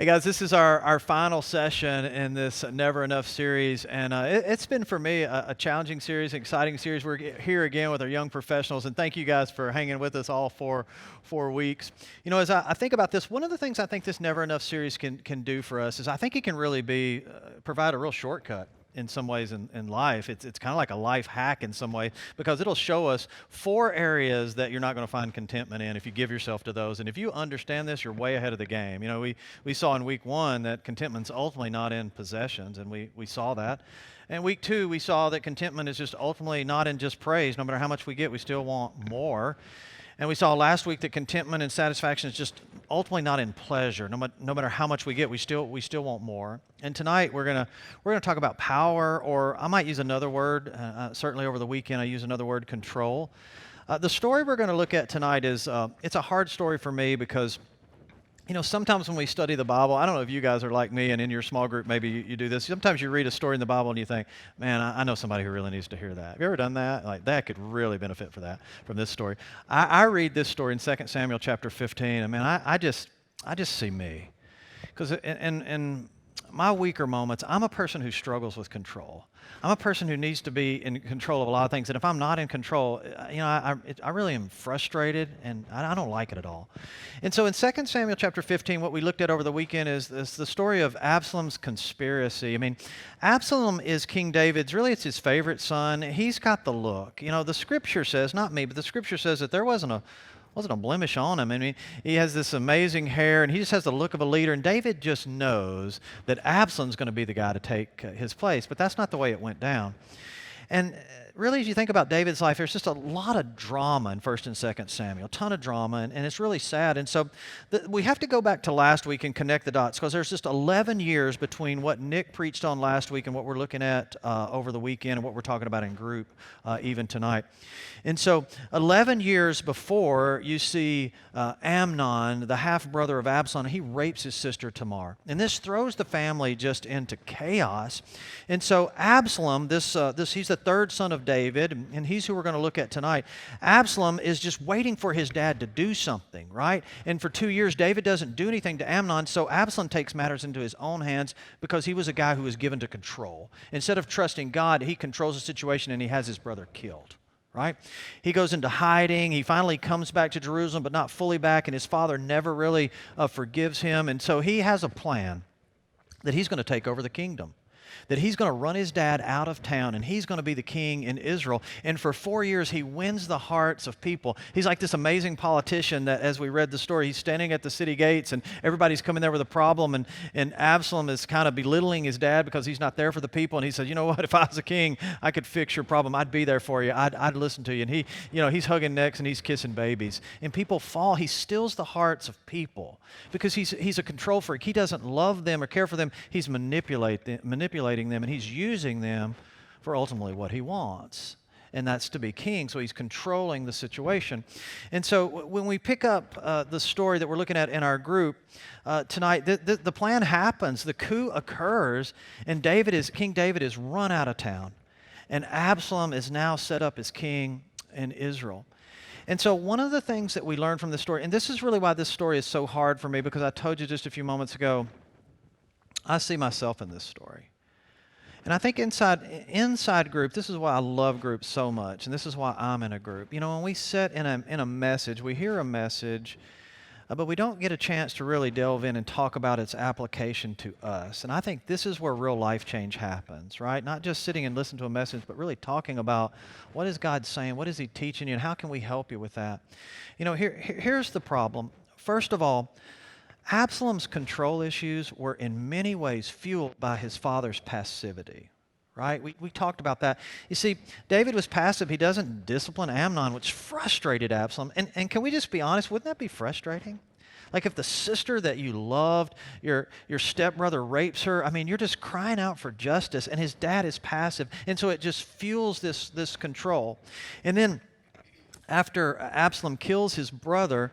guys, this is our final session in this Never Enough series, and it's been for me a challenging series, an exciting series. We're here again with our young professionals, and thank you guys for hanging with us all for 4 weeks. You know, as I think about this, one of the things I think this Never Enough series can do for us is I think it can really be provide a real shortcut in some ways in life. It's kind of like a life hack in some way, because it'll show us 4 areas that you're not going to find contentment in if you give yourself to those. And if you understand this, you're way ahead of the game. You know, we saw in week 1 that contentment's ultimately not in possessions, and we saw that. And week 2, we saw that contentment is just ultimately not in just praise. No matter how much we get, we still want more. And we saw last week that contentment and satisfaction is just ultimately not in pleasure. No matter how much we get, we still want more. And tonight we're gonna talk about power, or I might use another word. Certainly over the weekend I use another word, control. The story we're going to look at tonight is it's a hard story for me because, you know, sometimes when we study the Bible, I don't know if you guys are like me, and in your small group maybe you do this. Sometimes you read a story in the Bible and you think, man, I know somebody who really needs to hear that. Have you ever done that? Like, that could really benefit from this story. I read this story in 2 Samuel chapter 15, and man, I just see me. Because in my weaker moments, I'm a person who struggles with control. I'm a person who needs to be in control of a lot of things, and if I'm not in control, you know, I really am frustrated, and I don't like it at all. And so in 2 Samuel chapter 15, what we looked at over the weekend is the story of Absalom's Conspiracy. I mean, Absalom is King David's, really it's his favorite son. He's got the look. You know, the scripture says, not me, but the scripture says that there wasn't a blemish on him. I mean, he has this amazing hair, and he just has the look of a leader, and David just knows that Absalom's going to be the guy to take his place, but that's not the way it went down. And really, as you think about David's life, there's just a lot of drama in 1 and 2 Samuel, a ton of drama, and it's really sad. And so we have to go back to last week and connect the dots, because there's just 11 years between what Nick preached on last week and what we're looking at over the weekend and what we're talking about in group even tonight. And so 11 years before, you see Amnon, the half-brother of Absalom, he rapes his sister Tamar. And this throws the family just into chaos. And so Absalom, he's the third son of David, and he's who we're going to look at tonight. Absalom is just waiting for his dad to do something, right? And for 2 years, David doesn't do anything to Amnon, so Absalom takes matters into his own hands because he was a guy who was given to control. Instead of trusting God, he controls the situation, and he has his brother killed. Right? He goes into hiding. He finally comes back to Jerusalem, but not fully back, and his father never really forgives him. And so he has a plan that he's going to take over the kingdom, that he's going to run his dad out of town, and he's going to be the king in Israel. And for 4 years, he wins the hearts of people. He's like this amazing politician that, as we read the story, he's standing at the city gates, and everybody's coming there with a problem, and Absalom is kind of belittling his dad because he's not there for the people. And he says, you know what, if I was a king, I could fix your problem. I'd be there for you. I'd listen to you. And he's hugging necks, and he's kissing babies. And people fall. He steals the hearts of people because he's a control freak. He doesn't love them or care for them. He's manipulating them, and he's using them for ultimately what he wants, and that's to be king. So he's controlling the situation. And so when we pick up the story that we're looking at in our group tonight, the plan happens, the coup occurs, and King David is run out of town, and Absalom is now set up as king in Israel. And so one of the things that we learn from this story, and this is really why this story is so hard for me, because I told you just a few moments ago, I see myself in this story. And I think inside group, this is why I love groups so much, and this is why I'm in a group. You know, when we sit in a message, we hear a message, but we don't get a chance to really delve in and talk about its application to us. And I think this is where real life change happens, right? Not just sitting and listening to a message, but really talking about what is God saying, what is He teaching you, and how can we help you with that? You know, here's the problem. First of all, Absalom's control issues were in many ways fueled by his father's passivity, right? We talked about that. You see, David was passive. He doesn't discipline Amnon, which frustrated Absalom. And can we just be honest? Wouldn't that be frustrating? Like if the sister that you loved, your stepbrother rapes her, I mean, you're just crying out for justice, and his dad is passive. And so it just fuels this control. And then after Absalom kills his brother,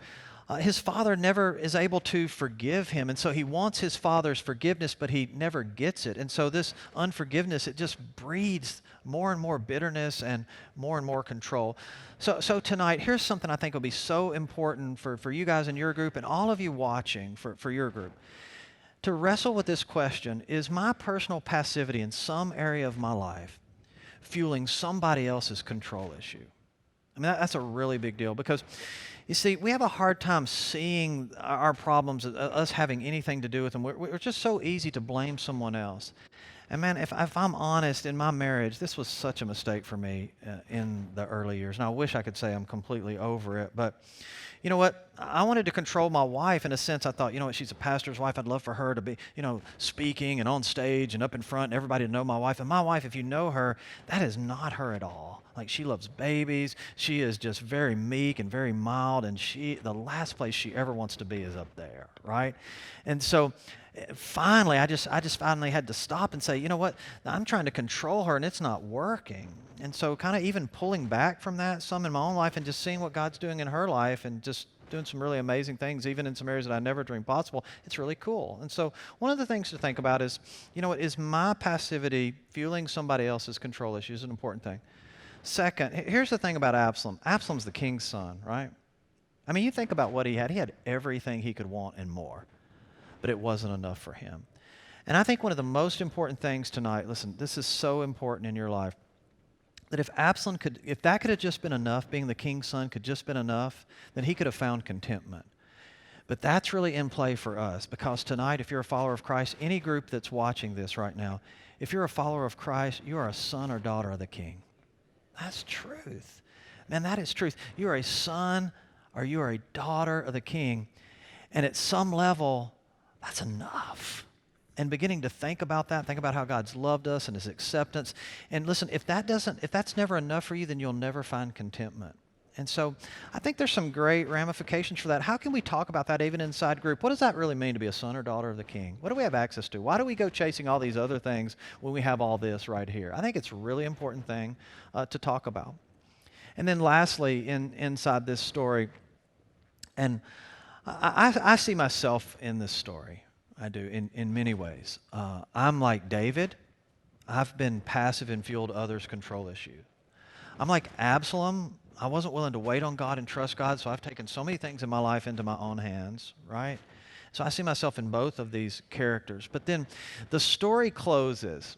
his father never is able to forgive him, and so he wants his father's forgiveness, but he never gets it. And so this unforgiveness, it just breeds more and more bitterness and more control. So tonight, here's something I think will be so important for you guys in your group and all of you watching for your group. to wrestle with this question: is my personal passivity in some area of my life fueling somebody else's control issue? I mean, that's a really big deal, because you see, we have a hard time seeing our problems, us having anything to do with them. We're just so easy to blame someone else. And man, if I'm honest, in my marriage, this was such a mistake for me in the early years. And I wish I could say I'm completely over it. But you know what? I wanted to control my wife in a sense. I thought, you know what, she's a pastor's wife. I'd love for her to be, speaking and on stage and up in front and everybody to know my wife. And my wife, if you know her, that is not her at all. Like, she loves babies. She is just very meek and very mild. And the last place she ever wants to be is up there, right? And so finally, I just finally had to stop and say, you know what? I'm trying to control her and it's not working. And so kind of even pulling back from that some in my own life and just seeing what God's doing in her life and just doing some really amazing things, even in some areas that I never dreamed possible. It's really cool. And so one of the things to think about is, you know what, is my passivity fueling somebody else's control issues? An important thing. Second, here's the thing about Absalom. Absalom's the king's son, right? I mean, you think about what he had. He had everything he could want and more, but it wasn't enough for him. And I think one of the most important things tonight, listen, this is so important in your life, that if that could have just been enough, being the king's son could just been enough, then he could have found contentment. But that's really in play for us, because tonight, if you're a follower of Christ, any group that's watching this right now, if you're a follower of Christ, you are a son or daughter of the king. That's truth. Man, that is truth. You are a son or you are a daughter of the king. And at some level, that's enough. And beginning to think about that, think about how God's loved us and his acceptance. And listen, if that's never enough for you, then you'll never find contentment. And so I think there's some great ramifications for that. How can we talk about that even inside group? What does that really mean to be a son or daughter of the king? What do we have access to? Why do we go chasing all these other things when we have all this right here? I think it's a really important thing to talk about. And then lastly, inside this story, and I see myself in this story. I do, in many ways. I'm like David. I've been passive and fueled others' control issues. I'm like Absalom. I wasn't willing to wait on God and trust God, so I've taken so many things in my life into my own hands, right? So I see myself in both of these characters. But then the story closes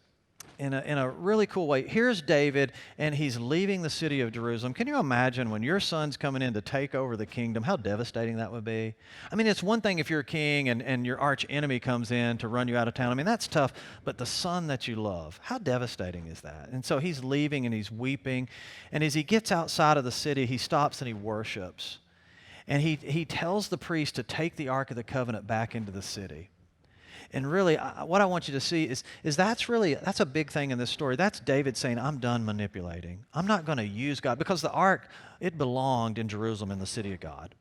in a really cool way. Here's David, and he's leaving the city of Jerusalem. Can you imagine when your son's coming in to take over the kingdom, how devastating that would be? I mean, it's one thing if you're a king and your arch enemy comes in to run you out of town. I mean, that's tough. But the son that you love, how devastating is that? And so he's leaving and he's weeping. And as he gets outside of the city, he stops and he worships. And he tells the priest to take the Ark of the Covenant back into the city. And really, what I want you to see is that's a big thing in this story. That's David saying, I'm done manipulating. I'm not going to use God, because the ark, it belonged in Jerusalem, in the city of God.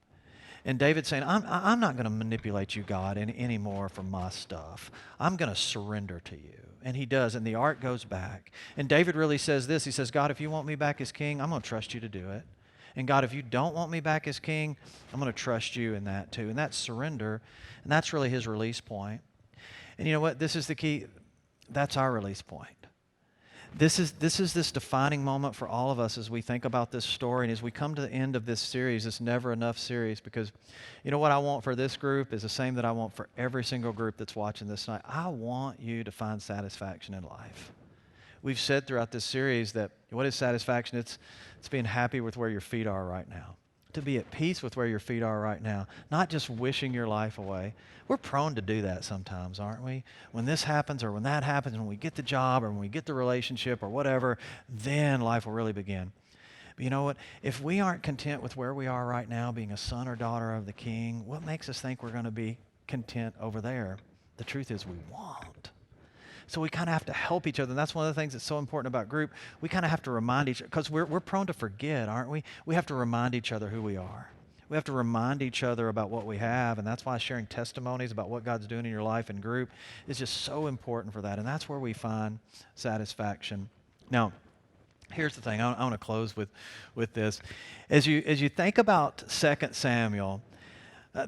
And David saying, I'm not going to manipulate you, God, anymore for my stuff. I'm going to surrender to you. And he does, and the ark goes back. And David really says this. He says, God, if you want me back as king, I'm going to trust you to do it. And God, if you don't want me back as king, I'm going to trust you in that too. And that's surrender. And that's really his release point. And you know what? This is the key. That's our release point. This is this defining moment for all of us as we think about this story and as we come to the end of this series, this Never Enough series, because you know what I want for this group is the same that I want for every single group that's watching this tonight. I want you to find satisfaction in life. We've said throughout this series that what is satisfaction? It's being happy with where your feet are right now. To be at peace with where your feet are right now, not just wishing your life away. We're prone to do that sometimes, aren't we? When this happens or when that happens, when we get the job or when we get the relationship or whatever, then life will really begin. But you know what? If we aren't content with where we are right now, being a son or daughter of the king, what makes us think we're going to be content over there? The truth is we won't. So we kind of have to help each other. And that's one of the things that's so important about group. We kind of have to remind each other, because we're prone to forget, aren't we? We have to remind each other who we are. We have to remind each other about what we have. And that's why sharing testimonies about what God's doing in your life in group is just so important for that. And that's where we find satisfaction. Now, here's the thing. I want to close with this. As you think about 2 Samuel,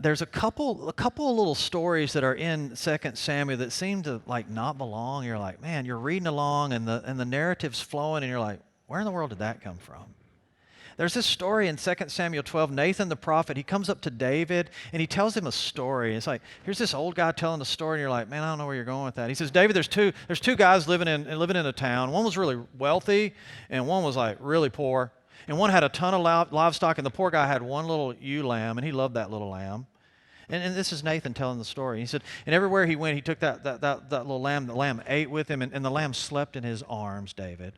there's a couple of little stories that are in 2 Samuel that seem to like not belong. You're like, man, you're reading along and the narrative's flowing and you're like, where in the world did that come from? There's this story in 2 Samuel 12. Nathan the prophet, he comes up to David and he tells him a story. It's like, here's this old guy telling a story, and you're like, man, I don't know where you're going with that. He says, David, there's two guys living in a town. One was really wealthy and one was like really poor. And one had a ton of livestock, and the poor guy had one little ewe lamb, and he loved that little lamb. And this is Nathan telling the story. He said, and everywhere he went, he took that little lamb. The lamb ate with him, and the lamb slept in his arms, David.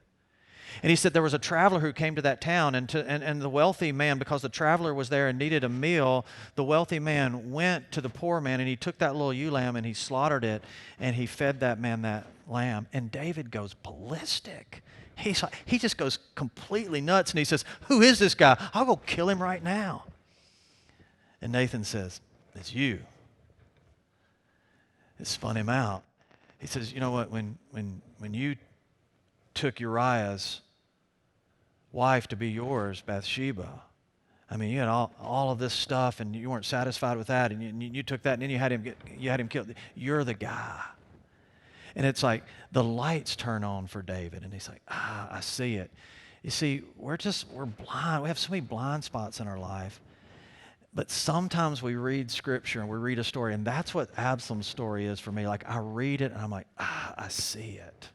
And he said there was a traveler who came to that town, and the wealthy man, because the traveler was there and needed a meal, the wealthy man went to the poor man, and he took that little ewe lamb, and he slaughtered it, and he fed that man that lamb. And David goes ballistic. He just goes completely nuts, and he says, who is this guy? I'll go kill him right now. And Nathan says, it's you. It spun him out. He says, you know what, when you took Uriah's wife to be yours, Bathsheba, I mean, you had all of this stuff, and you weren't satisfied with that, and you took that, and then you had him killed. You're the guy. And it's like the lights turn on for David, and he's like, I see it. You see, we're blind. We have so many blind spots in our life. But sometimes we read Scripture and we read a story, and that's what Absalom's story is for me. Like, I read it, and I'm like, I see it.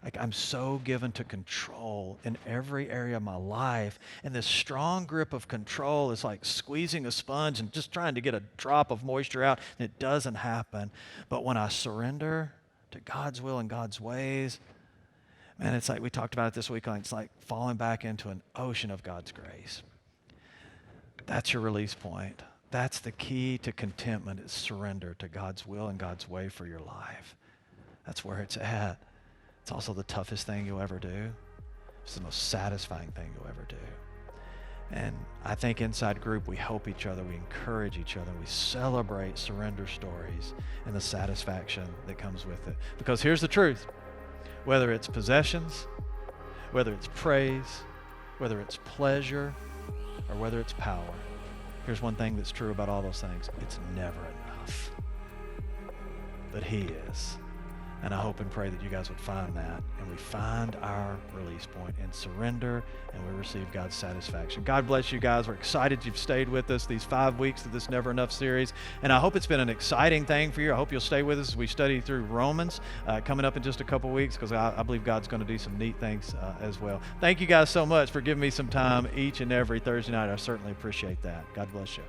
Like, I'm so given to control in every area of my life, and this strong grip of control is like squeezing a sponge and just trying to get a drop of moisture out, and it doesn't happen. But when I surrender to God's will and God's ways, man, it's like we talked about it this week. It's like falling back into an ocean of God's grace. That's your release point. That's the key to contentment, is surrender to God's will and God's way for your life. That's where it's at. It's also the toughest thing you'll ever do. It's the most satisfying thing you'll ever do. And I think inside group, we help each other, we encourage each other, we celebrate surrender stories and the satisfaction that comes with it. Because here's the truth. Whether it's possessions, whether it's praise, whether it's pleasure, or whether it's power, here's one thing that's true about all those things. It's never enough. But He is. And I hope and pray that you guys would find that, and we find our release point and surrender, and we receive God's satisfaction. God bless you guys. We're excited you've stayed with us these 5 weeks of this Never Enough series, and I hope it's been an exciting thing for you. I hope you'll stay with us as we study through Romans coming up in just a couple weeks, because I believe God's going to do some neat things as well. Thank you guys so much for giving me some time each and every Thursday night. I certainly appreciate that. God bless you.